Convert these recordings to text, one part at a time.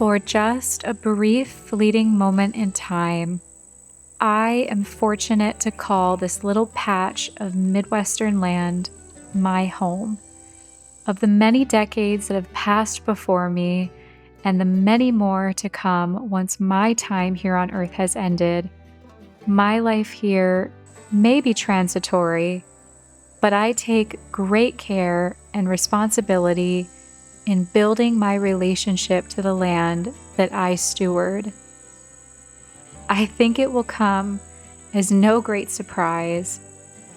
for just a brief, fleeting moment in time, I am fortunate to call this little patch of Midwestern land my home. Of the many decades that have passed before me, and the many more to come once my time here on Earth has ended, my life here may be transitory, but I take great care and responsibility in building my relationship to the land that I steward. I think it will come as no great surprise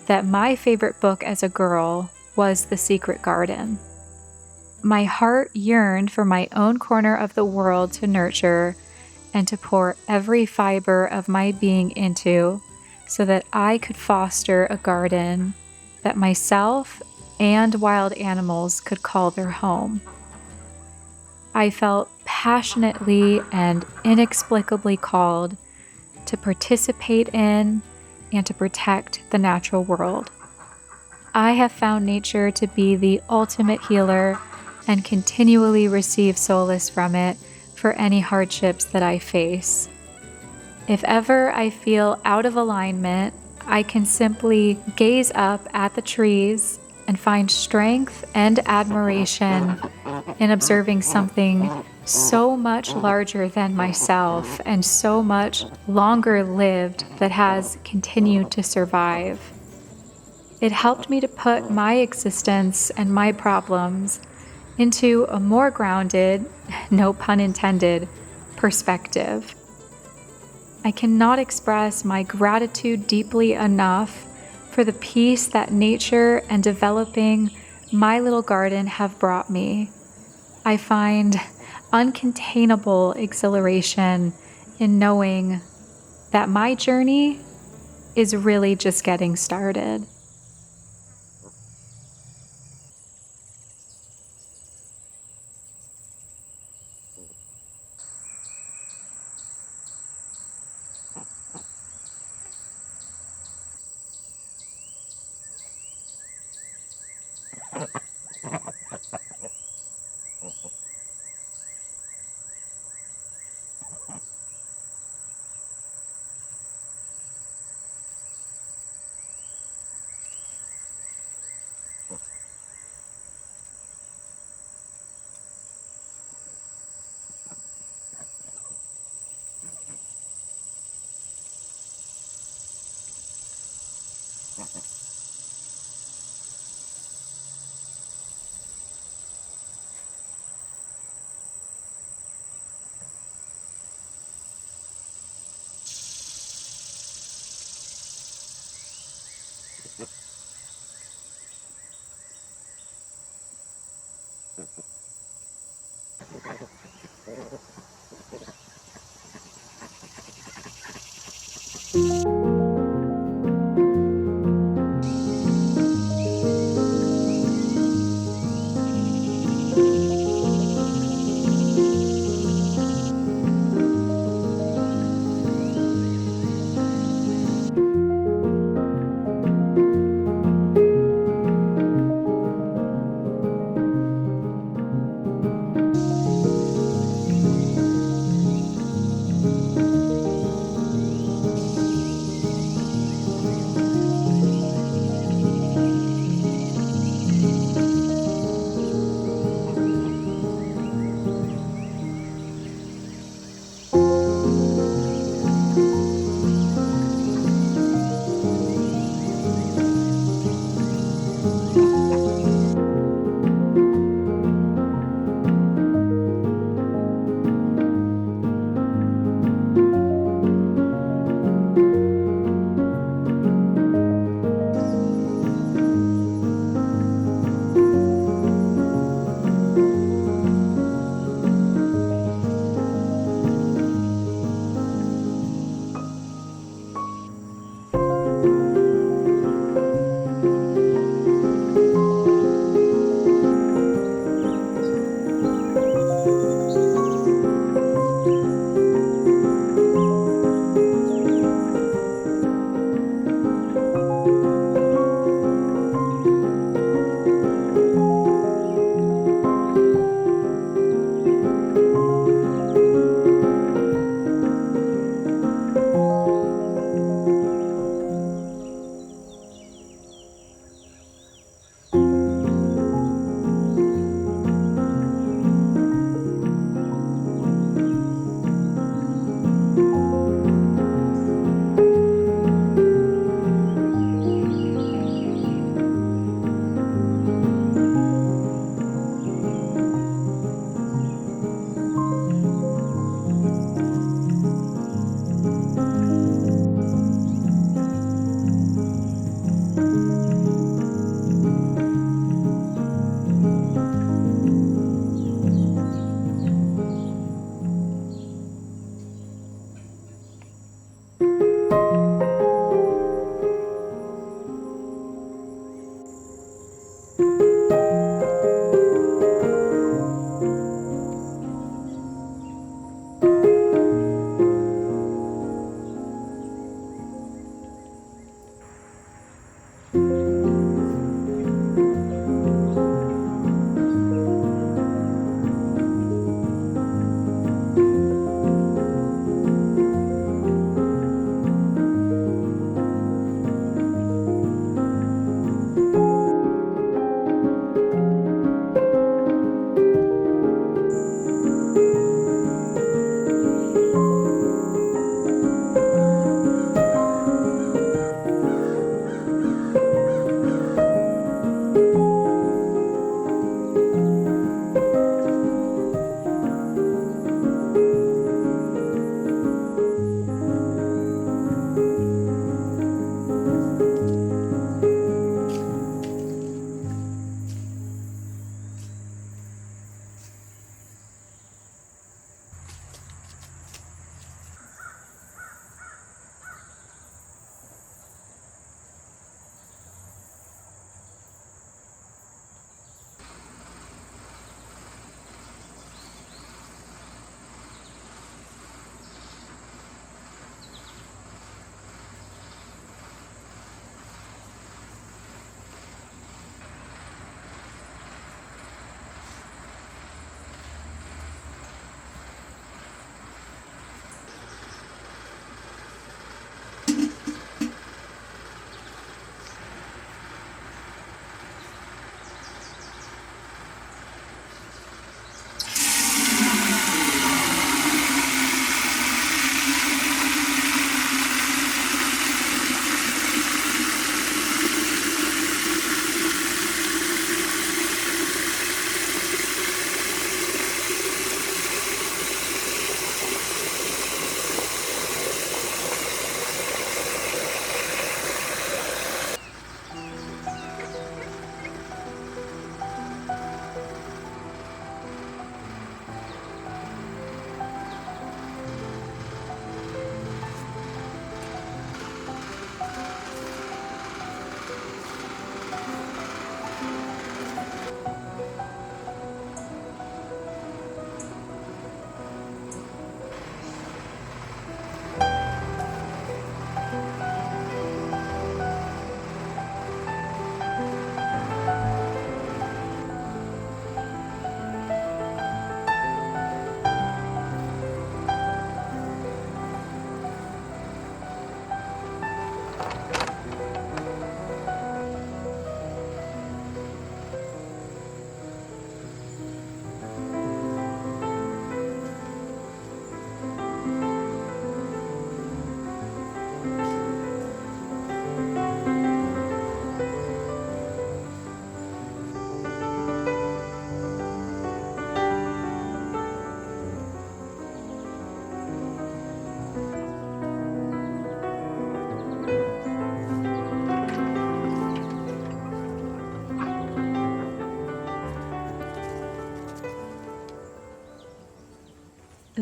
that my favorite book as a girl was The Secret Garden. My heart yearned for my own corner of the world to nurture and to pour every fiber of my being into so that I could foster a garden that myself and wild animals could call their home. I felt passionately and inexplicably called to participate in and to protect the natural world. I have found nature to be the ultimate healer and continually receive solace from it for any hardships that I face. If ever I feel out of alignment, I can simply gaze up at the trees and find strength and admiration in observing something so much larger than myself and so much longer lived that has continued to survive. It helped me to put my existence and my problems into a more grounded, no pun intended, perspective. I cannot express my gratitude deeply enough for the peace that nature and developing my little garden have brought me. I find uncontainable exhilaration in knowing that my journey is really just getting started.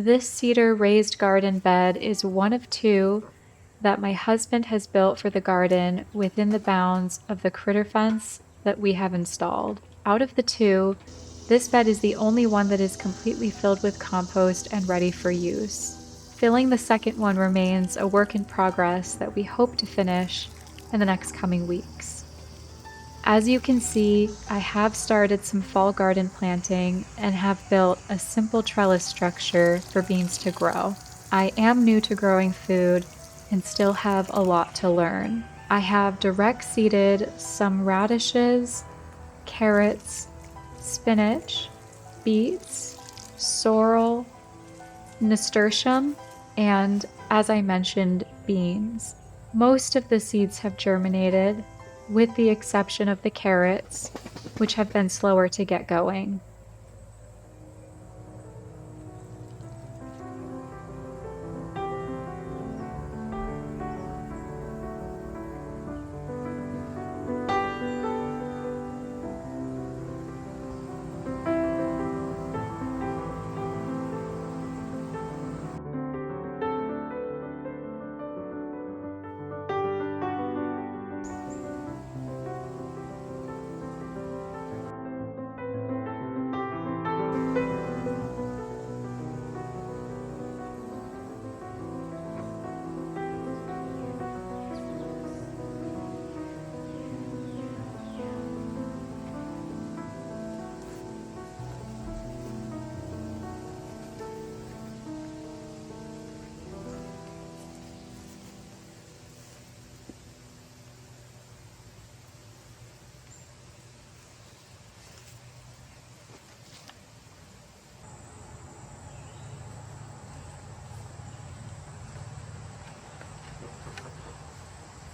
This cedar raised garden bed is one of two that my husband has built for the garden within the bounds of the critter fence that we have installed. Out of the two, this bed is the only one that is completely filled with compost and ready for use. Filling the second one remains a work in progress that we hope to finish in the next coming weeks. As you can see, I have started some fall garden planting and have built a simple trellis structure for beans to grow. I am new to growing food and still have a lot to learn. I have direct seeded some radishes, carrots, spinach, beets, sorrel, nasturtium, and, as I mentioned, beans. Most of the seeds have germinated, with the exception of the carrots, which have been slower to get going.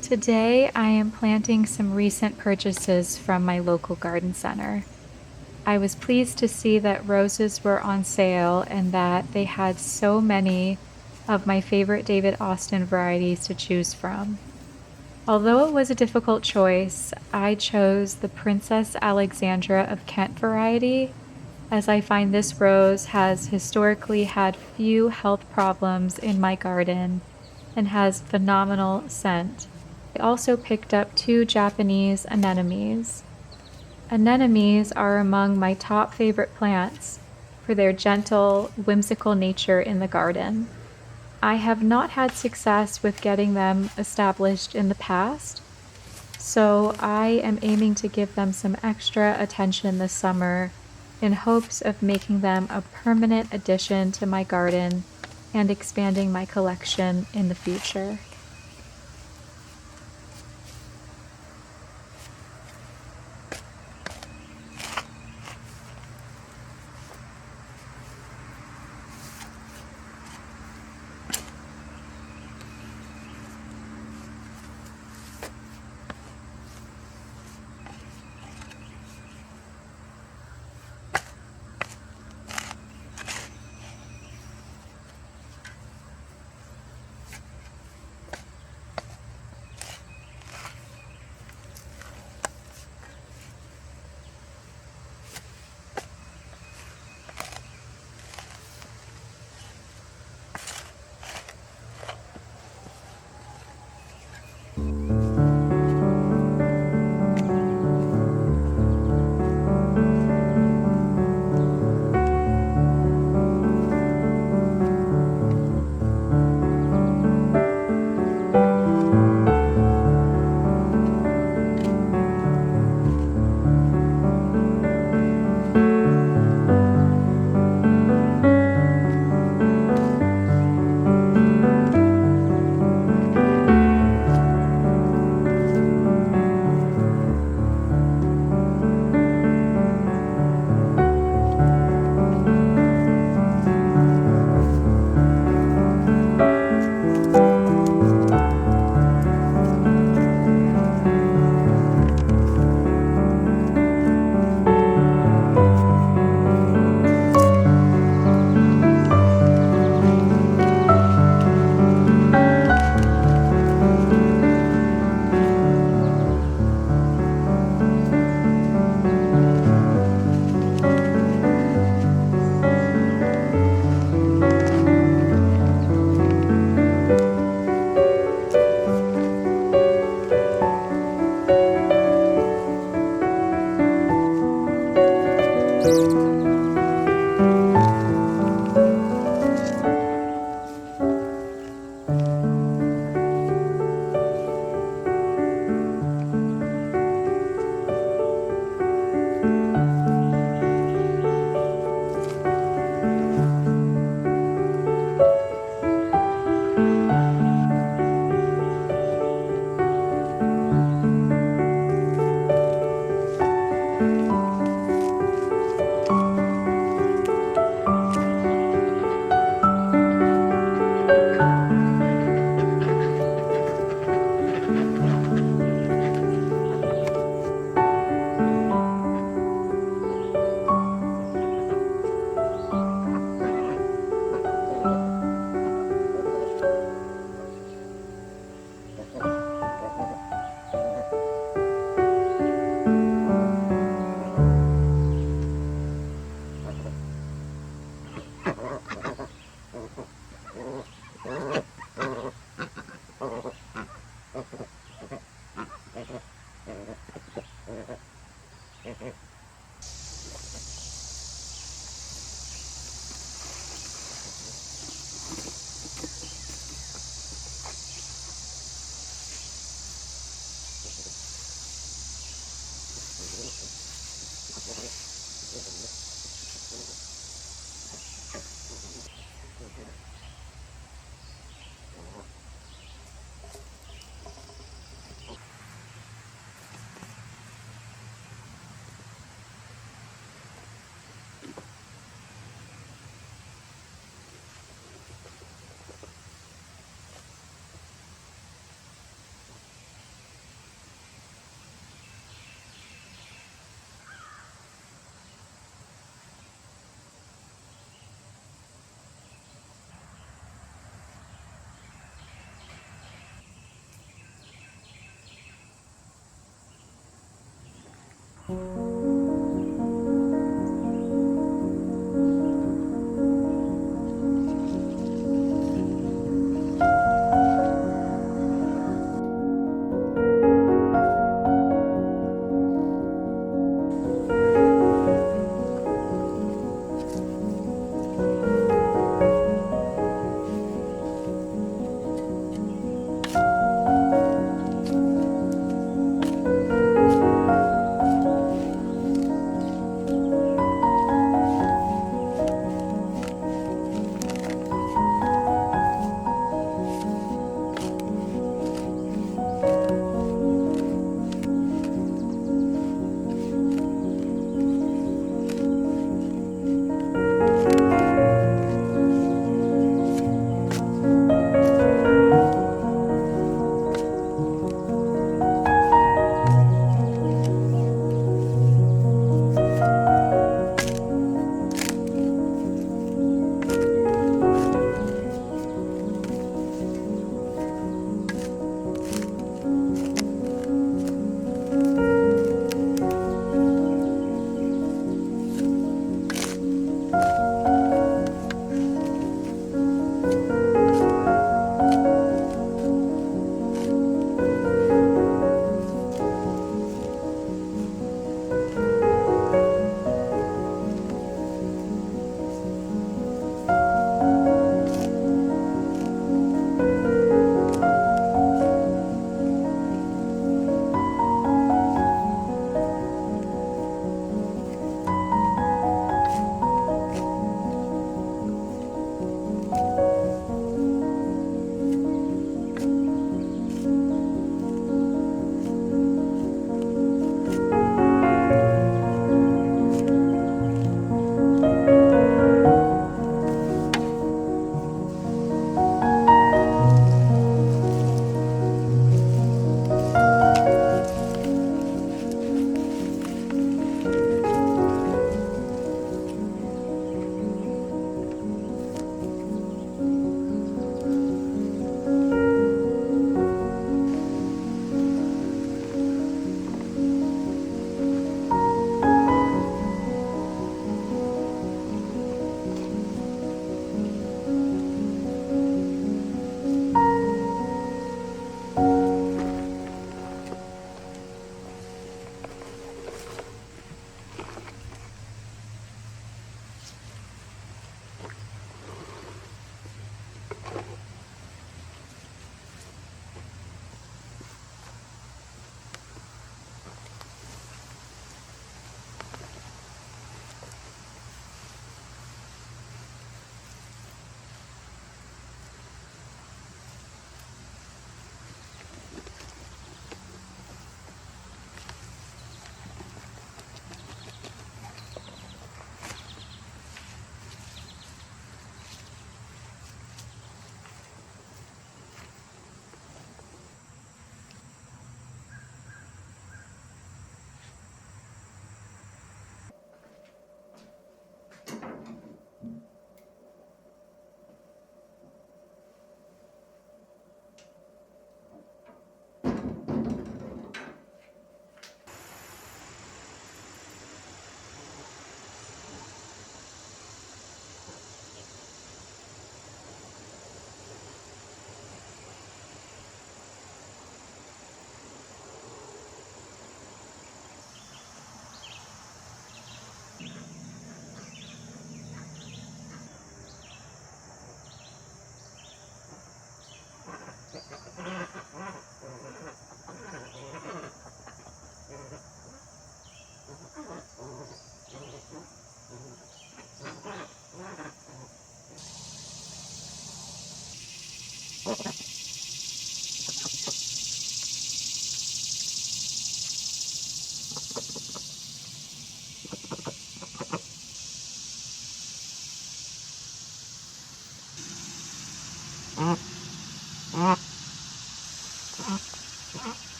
Today, I am planting some recent purchases from my local garden center. I was pleased to see that roses were on sale and that they had so many of my favorite David Austin varieties to choose from. Although it was a difficult choice, I chose the Princess Alexandra of Kent variety, as I find this rose has historically had few health problems in my garden and has phenomenal scent. I also picked up two Japanese anemones. Anemones are among my top favorite plants for their gentle, whimsical nature in the garden. I have not had success with getting them established in the past, so I am aiming to give them some extra attention this summer in hopes of making them a permanent addition to my garden and expanding my collection in the future.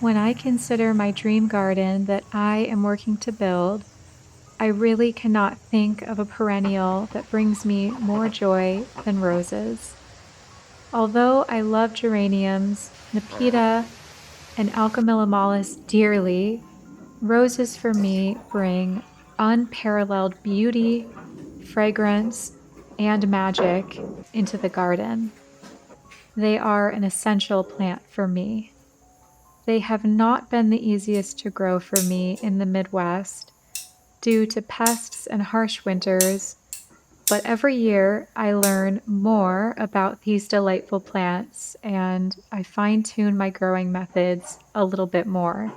When I consider my dream garden that I am working to build, I really cannot think of a perennial that brings me more joy than roses. Although I love geraniums, Nepeta, and Alchemillamalis dearly, roses for me bring unparalleled beauty, fragrance, and magic into the garden. They are an essential plant for me. They have not been the easiest to grow for me in the Midwest due to pests and harsh winters, but every year I learn more about these delightful plants and I fine tune my growing methods a little bit more.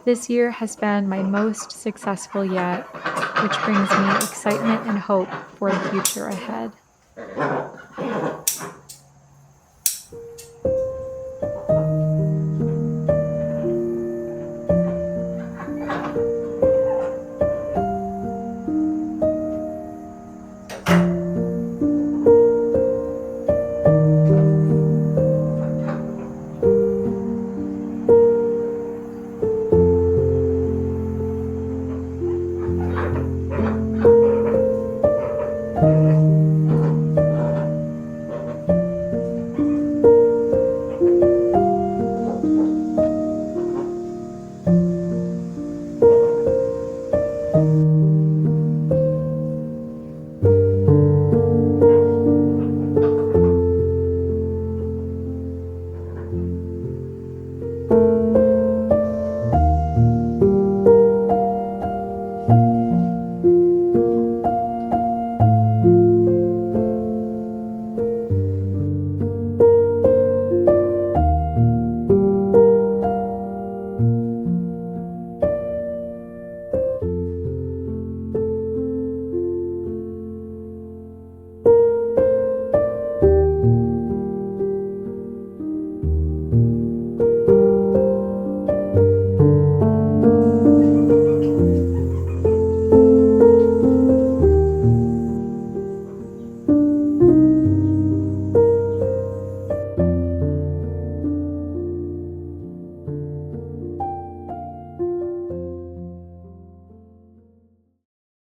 This year has been my most successful yet, which brings me excitement and hope for the future ahead.